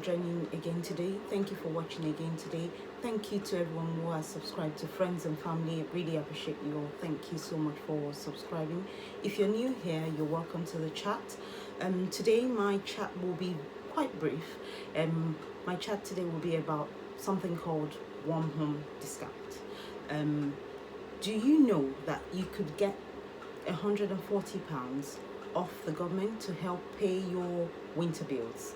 joining again today. Thank you for watching again today. Thank you to everyone who has subscribed, to friends and family. I really appreciate you all. Thank you so much for subscribing. If you're new here, you're welcome to the chat. Today my chat will be quite brief. My chat today will be about something called warm home discount. Do you know that you could get £140 off the government to help pay your winter bills?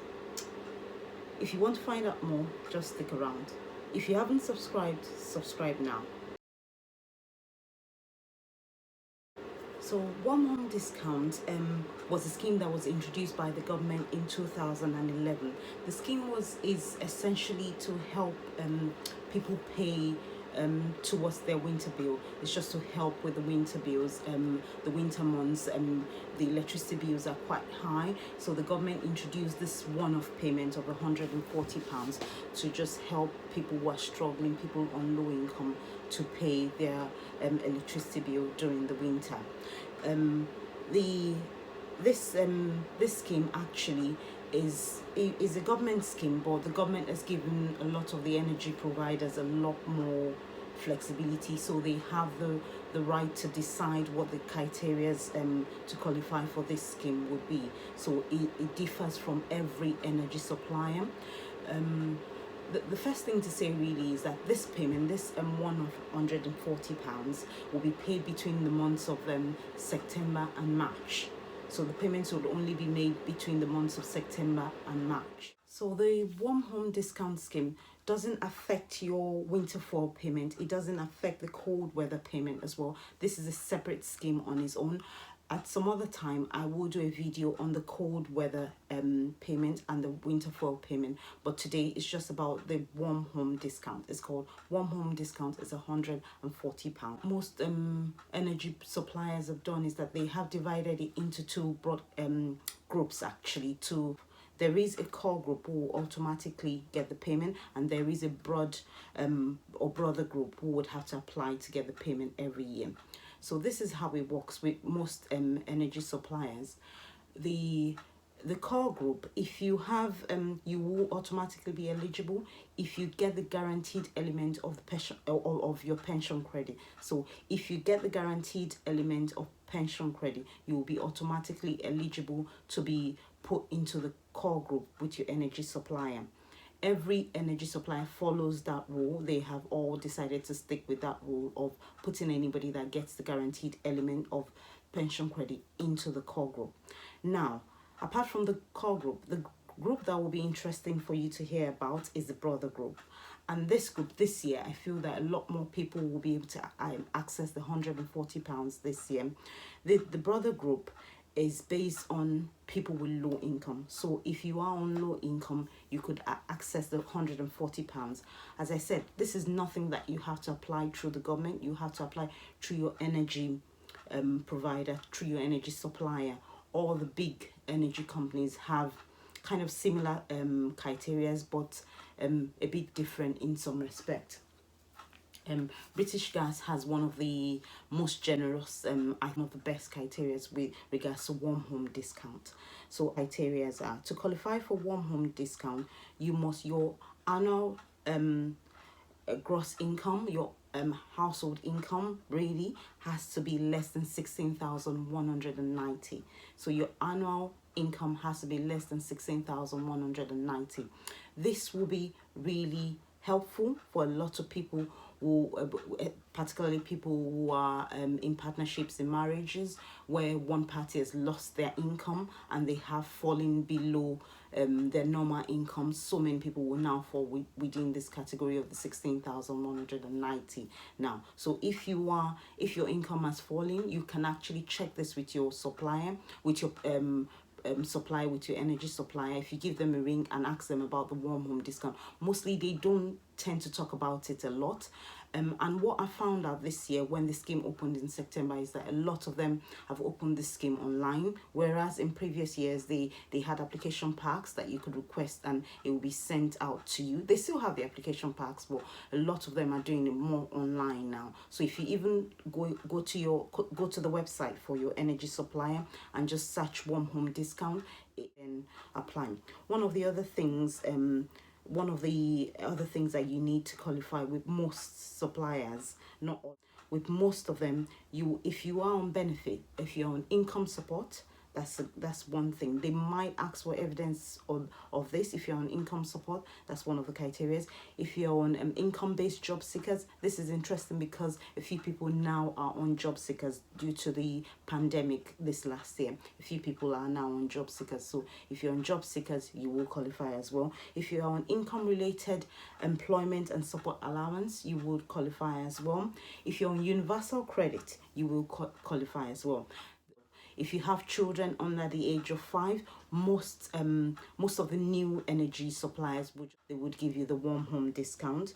If you want to find out more, just stick around. If you haven't subscribed, subscribe now. So warm home discount was a scheme that was introduced by the government in 2011. The scheme is essentially to help people pay towards their winter bill. It's just to help with the winter bills. The winter months, the electricity bills are quite high, so the government introduced this one-off payment of £140 to just help people who are struggling, people on low income, to pay their electricity bill during the winter. This scheme actually is a government scheme, but the government has given a lot of the energy providers a lot more flexibility, so they have the right to decide what the criteria to qualify for this scheme would be. So it differs from every energy supplier. The first thing to say really is that this payment, this one of £140, will be paid between the months of September and March. So the payments would only be made between the months of September and March. So the warm home discount scheme doesn't affect your winter fall payment. It doesn't affect the cold weather payment as well. This is a separate scheme on its own. At some other time, I will do a video on the cold weather payment and the winter fall payment. But today it's just about the warm home discount. It's called warm home discount. It's £140. Most energy suppliers have done is that they have divided it into two broad groups actually. There is a core group who will automatically get the payment, and there is a broad or brother group who would have to apply to get the payment every year. So this is how it works with most energy suppliers. The core group, if you have, you will automatically be eligible if you get the guaranteed element of the pension or of your pension credit. So if you get the guaranteed element of pension credit, you will be automatically eligible to be put into the core group with your energy supplier. Every energy supplier follows that rule. They have all decided to stick with that rule of putting anybody that gets the guaranteed element of pension credit into the core group. Now, apart from the core group, the group that will be interesting for you to hear about is the brother group. And this group this year, I feel that a lot more people will be able to access the £140 this year. The brother group is based on people with low income. So if you are on low income, you could access the £140. As I said, this is nothing that you have to apply through the government. You have to apply through your energy provider, through your energy supplier. All the big energy companies have kind of similar criteria, but a bit different in some respect. British Gas has one of the most generous, one of the best criteria with regards to warm home discount. So criteria are, to qualify for warm home discount, your annual gross income, your household income really has to be less than 16,190. So your annual income has to be less than 16,190. This will be really helpful for a lot of people who, particularly people who are in partnerships, in marriages, where one party has lost their income and they have fallen below their normal income. So many people will now fall within this category of the 16,190 now. So if your income has fallen, you can actually check this with your supplier, with your supply with your energy supplier. If you give them a ring and ask them about the warm home discount, mostly they don't tend to talk about it a lot. And what I found out this year when the scheme opened in September is that a lot of them have opened the scheme online, whereas in previous years they had application packs that you could request and it will be sent out to you. They still have the application packs, but a lot of them are doing it more online now. So if you even go to the website for your energy supplier and just search warm home discount, in applying. One of the other things that you need to qualify with most suppliers, not all, with most of them, if you are on benefit, if you're on income support, that's one thing. They might ask for evidence of this. If you're on income support, that's one of the criteria. If you're on income-based job seekers, this is interesting because a few people now are on job seekers due to the pandemic this last year. A few people are now on job seekers. So if you're on job seekers, you will qualify as well. If you're on income-related employment and support allowance, you would qualify as well. If you're on universal credit, you will qualify as well. If you have children under the age of 5, most of the new energy suppliers would give you the warm home discount.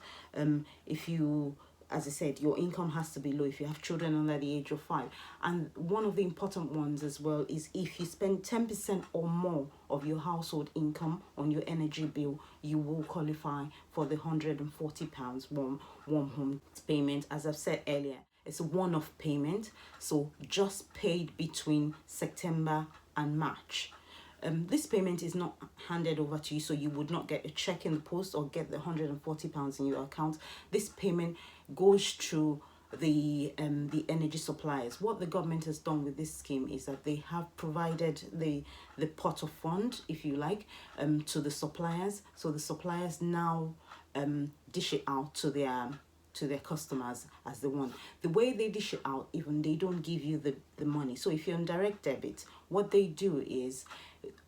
If you, as I said, your income has to be low if you have children under the age of 5. And one of the important ones as well is if you spend 10% or more of your household income on your energy bill, you will qualify for the £140 warm home payment. As I've said earlier, it's a one-off payment, so just paid between September and March. This payment is not handed over to you, so you would not get a check in the post or get the £140 in your account. This payment goes through the energy suppliers. What the government has done with this scheme is that they have provided the pot of fund, if you like, to the suppliers. So the suppliers now dish it out to their customers as they want. The way they dish it out, even they don't give you the money. So if you're on direct debit, what they do is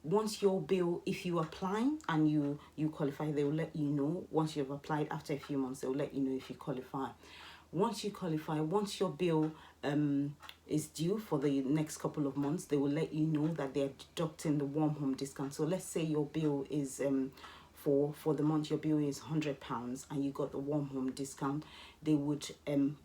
once your bill, if you apply and you qualify, they will let you know. Once you've applied, after a few months, they will let you know if you qualify. Once you qualify, once your bill is due for the next couple of months, they will let you know that they're deducting the warm home discount. So let's say your bill is for the month, your bill is £100 and you got the warm home discount, they would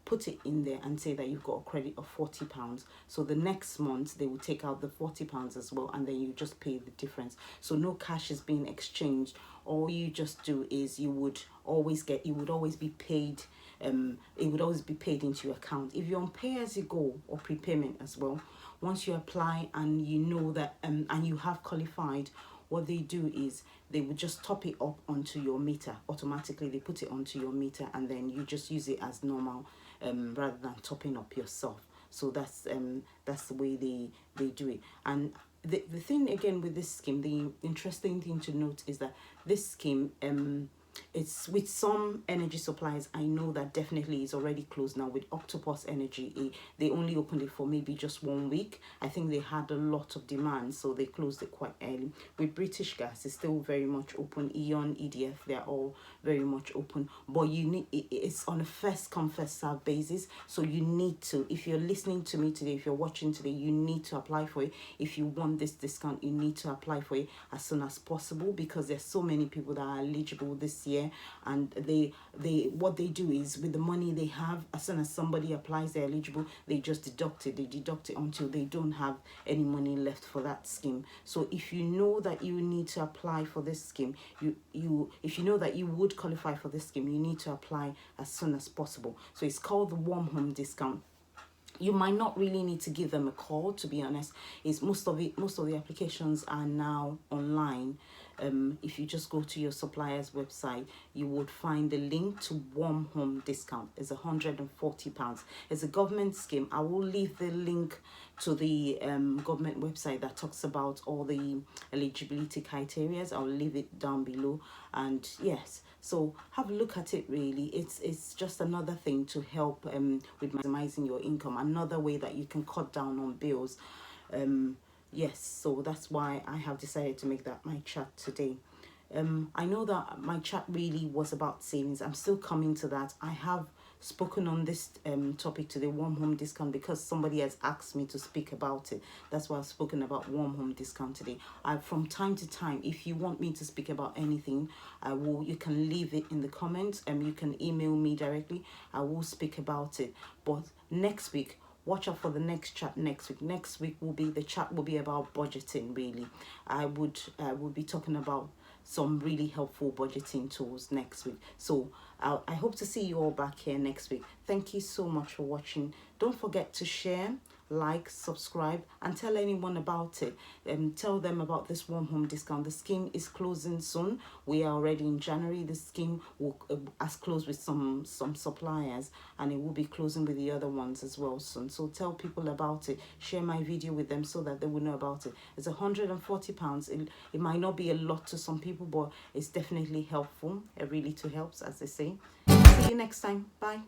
put it in there and say that you've got a credit of £40. So the next month they will take out the £40 as well, and then you just pay the difference. So no cash is being exchanged. All you just do is you would always be paid. It would always be paid into your account. If you're on pay as you go or prepayment as well, once you apply and you know that and you have qualified, what they do is they would just top it up onto your meter automatically. They put it onto your meter and then you just use it as normal, rather than topping up yourself. So that's the way they do it. And the thing again with this scheme, the interesting thing to note is that this scheme, it's with some energy suppliers. I know that definitely is already closed now. With Octopus Energy, they only opened it for maybe just 1 week. I think they had a lot of demand, so they closed it quite early. With British Gas, it's still very much open. Eon, EDF, they're all very much open. But you need it's on a first come first serve basis. So you need to, if you're listening to me today, if you're watching today, you need to apply for it. If you want this discount, you need to apply for it as soon as possible, because there's so many people that are eligible this year, and they what they do is with the money they have, as soon as somebody applies, they're eligible, they just deduct it until they don't have any money left for that scheme. So if you know that you need to apply for this scheme, if you know that you would qualify for this scheme, you need to apply as soon as possible. So it's called the warm home discount. You might not really need to give them a call, to be honest. It's most of the applications are now online. If you just go to your supplier's website, you would find the link to warm home discount. It's £140. It's a government scheme. I will leave the link to the government website that talks about all the eligibility criteria. I'll leave it down below. And yes, so have a look at it. Really, it's just another thing to help with maximizing your income. Another way that you can cut down on bills. Yes, so that's why I have decided to make that my chat today. I know that my chat really was about savings. I'm still coming to that. I have spoken on this topic today, warm home discount, because somebody has asked me to speak about it. That's why I've spoken about warm home discount today. From time to time, if you want me to speak about anything, I will. You can leave it in the comments, and you can email me directly. I will speak about it. But next week, watch out for the next chat next week. Next week the chat will be about budgeting. Really, I would be talking about some really helpful budgeting tools next week. So I hope to see you all back here next week. Thank you so much for watching. Don't forget to share like, subscribe, and tell anyone about it. Tell them about this warm home discount. The scheme is closing soon. We are already in January. The scheme will has closed with some suppliers, and it will be closing with the other ones as well soon. So tell people about it. Share my video with them so that they will know about it. It's £140. It might not be a lot to some people, but it's definitely helpful. It really to helps, as they say. See you next time. Bye.